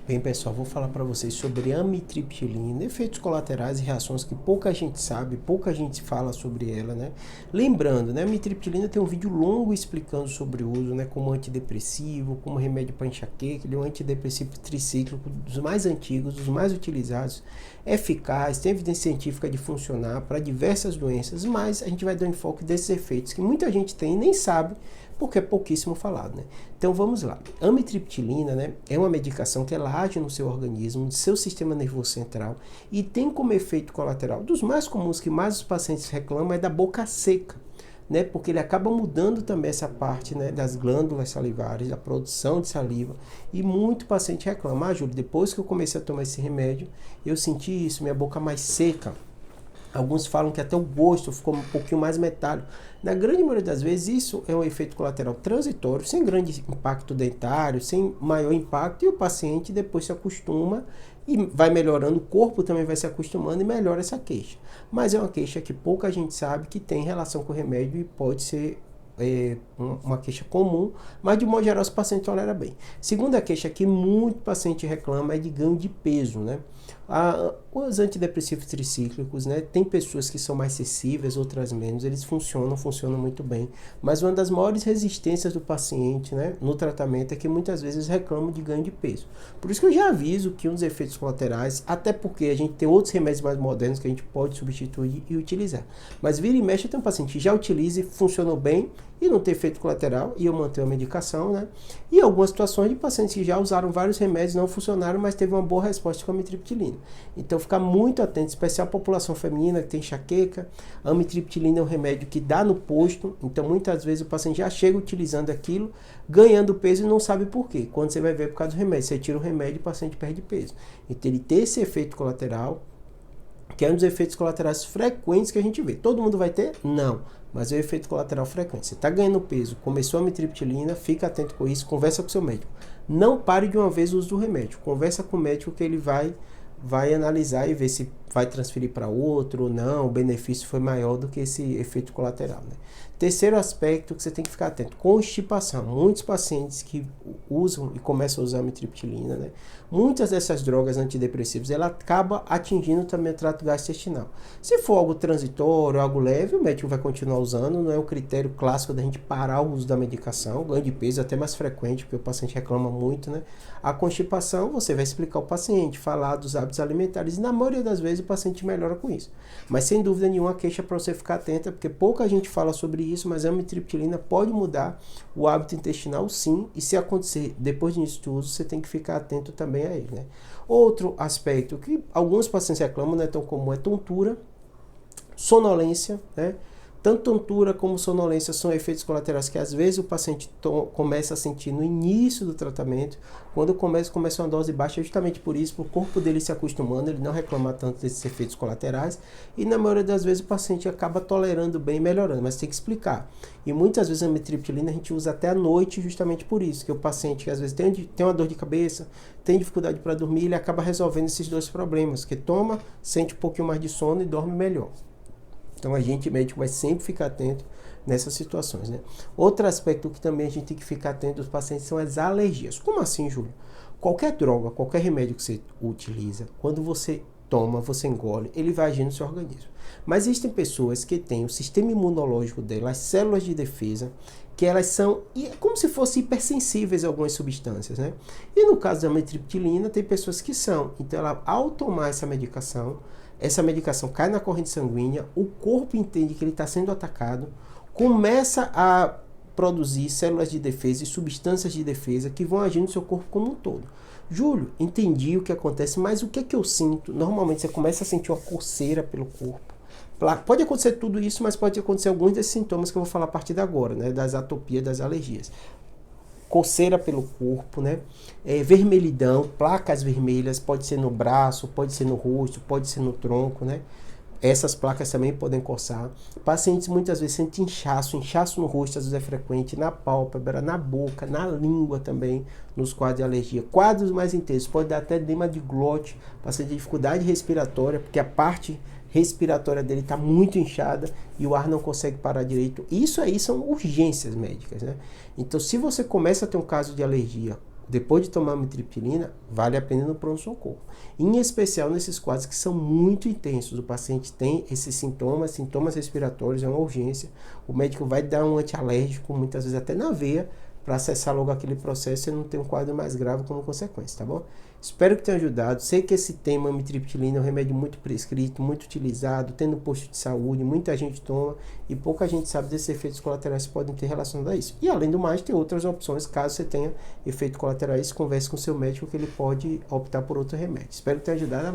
Bem, pessoal, vou falar para vocês sobre amitriptilina, efeitos colaterais e reações que pouca gente sabe, pouca gente fala sobre ela, né? Lembrando, né, amitriptilina tem um vídeo longo explicando sobre o uso, né, como antidepressivo, como remédio para enxaqueca, ele é um antidepressivo tricíclico dos mais antigos, dos mais utilizados, eficaz, tem evidência científica de funcionar para diversas doenças, mas a gente vai dar um enfoque desses efeitos que muita gente tem e nem sabe, porque é pouquíssimo falado, né? Então vamos lá. Amitriptilina, né, é uma medicação que ela age no seu organismo, no seu sistema nervoso central e tem como efeito colateral, dos mais comuns que mais os pacientes reclamam, é da boca seca, né, porque ele acaba mudando também essa parte, né, das glândulas salivares, da produção de saliva, e muito paciente reclama: Júlio, depois que eu comecei a tomar esse remédio, eu senti isso, minha boca mais seca. Alguns falam que até o gosto ficou um pouquinho mais metálico. Na grande maioria das vezes, isso é um efeito colateral transitório, sem grande impacto dentário, sem maior impacto, e o paciente depois se acostuma e vai melhorando, o corpo também vai se acostumando e melhora essa queixa. Mas é uma queixa que pouca gente sabe que tem relação com o remédio e pode ser uma queixa comum, mas de modo geral os pacientes toleram bem. Segunda queixa que muito paciente reclama é de ganho de peso, né? Os antidepressivos tricíclicos, né? Tem pessoas que são mais sensíveis, outras menos, eles funcionam muito bem, mas uma das maiores resistências do paciente, né, no tratamento é que muitas vezes reclamam de ganho de peso. Por isso que eu já aviso que um dos efeitos colaterais, até porque a gente tem outros remédios mais modernos que a gente pode substituir e utilizar, mas vira e mexe tem um paciente que já utiliza e funcionou bem e não tem efeito colateral, e eu mantenho a medicação, né? E algumas situações de pacientes que já usaram vários remédios, não funcionaram, mas teve uma boa resposta com a amitriptilina. Então ficar muito atento, especial a população feminina que tem enxaqueca. A amitriptilina é um remédio que dá no posto, então muitas vezes o paciente já chega utilizando aquilo, ganhando peso e não sabe por quê. Quando você vai ver por causa do remédio, você tira o remédio e o paciente perde peso. Então ele tem esse efeito colateral, que é um dos efeitos colaterais frequentes que a gente vê. Todo mundo vai ter? Não. Mas é o efeito colateral frequente. Você está ganhando peso, começou a amitriptilina, fica atento com isso, conversa com o seu médico. Não pare de uma vez o uso do remédio. Conversa com o médico que ele vai analisar e ver se vai transferir para outro ou não, o benefício foi maior do que esse efeito colateral, né? Terceiro aspecto que você tem que ficar atento: constipação. Muitos pacientes que usam e começam a usar amitriptilina, né, muitas dessas drogas antidepressivas, ela acaba atingindo também o trato gastrointestinal. Se for algo transitório, algo leve, o médico vai continuar usando, não é o critério clássico da gente parar o uso da medicação. Ganho de peso é até mais frequente, porque o paciente reclama muito, né? A constipação, você vai explicar ao paciente, falar dos hábitos alimentares, e na maioria das vezes o paciente melhora com isso. Mas sem dúvida nenhuma, a queixa para você ficar atenta, porque pouca gente fala sobre isso, mas a amitriptilina pode mudar o hábito intestinal, sim, e se acontecer depois disso tudo, você tem que ficar atento também a ele, né? Outro aspecto que alguns pacientes reclamam, não é tão comum, é tontura, sonolência, né? Tanto tontura como sonolência são efeitos colaterais que às vezes o paciente começa a sentir no início do tratamento. Quando começa uma dose baixa, é justamente por isso, para o corpo dele se acostumando, ele não reclamar tanto desses efeitos colaterais. E na maioria das vezes o paciente acaba tolerando bem e melhorando, mas tem que explicar. E muitas vezes a amitriptilina a gente usa até à noite justamente por isso, que o paciente que às vezes tem uma dor de cabeça, tem dificuldade para dormir, ele acaba resolvendo esses dois problemas, que toma, sente um pouquinho mais de sono e dorme melhor. Então a gente médico vai sempre ficar atento nessas situações, né? Outro aspecto que também a gente tem que ficar atento dos pacientes são as alergias. Como assim, Júlio? Qualquer droga, qualquer remédio que você utiliza, quando você toma, você engole, ele vai agir no seu organismo. Mas existem pessoas que têm o sistema imunológico dela, as células de defesa, que elas são como se fossem hipersensíveis a algumas substâncias, né? E no caso da amitriptilina, tem pessoas que são. Então, ela, ao tomar essa medicação cai na corrente sanguínea, o corpo entende que ele está sendo atacado, começa a produzir células de defesa e substâncias de defesa que vão agir no seu corpo como um todo. Júlio, entendi o que acontece, mas o que é que eu sinto? Normalmente você começa a sentir uma coceira pelo corpo. Pode acontecer tudo isso, mas pode acontecer alguns desses sintomas que eu vou falar a partir de agora, né? Das atopias, das alergias. Coceira pelo corpo, né? Vermelhidão, placas vermelhas, pode ser no braço, pode ser no rosto, pode ser no tronco, né? Essas placas também podem coçar. Pacientes muitas vezes sentem inchaço no rosto, às vezes é frequente, na pálpebra, na boca, na língua também, nos quadros de alergia. Quadros mais intensos, pode dar até edema de glote, paciente de dificuldade respiratória, porque a parte respiratória dele está muito inchada e o ar não consegue parar direito. Isso aí são urgências médicas, né? Então, se você começa a ter um caso de alergia depois de tomar amitriptilina, vale a pena no pronto-socorro. Em especial nesses quadros que são muito intensos. O paciente tem esses sintomas respiratórios, é uma urgência. O médico vai dar um antialérgico, muitas vezes até na veia, para acessar logo aquele processo e não ter um quadro mais grave como consequência, tá bom? Espero que tenha ajudado. Sei que esse tema, amitriptilina, é um remédio muito prescrito, muito utilizado, tem no posto de saúde, muita gente toma e pouca gente sabe desses efeitos colaterais que podem ter relacionado a isso. E além do mais, tem outras opções, caso você tenha efeitos colaterais, converse com seu médico que ele pode optar por outro remédio. Espero que tenha ajudado. Abraço.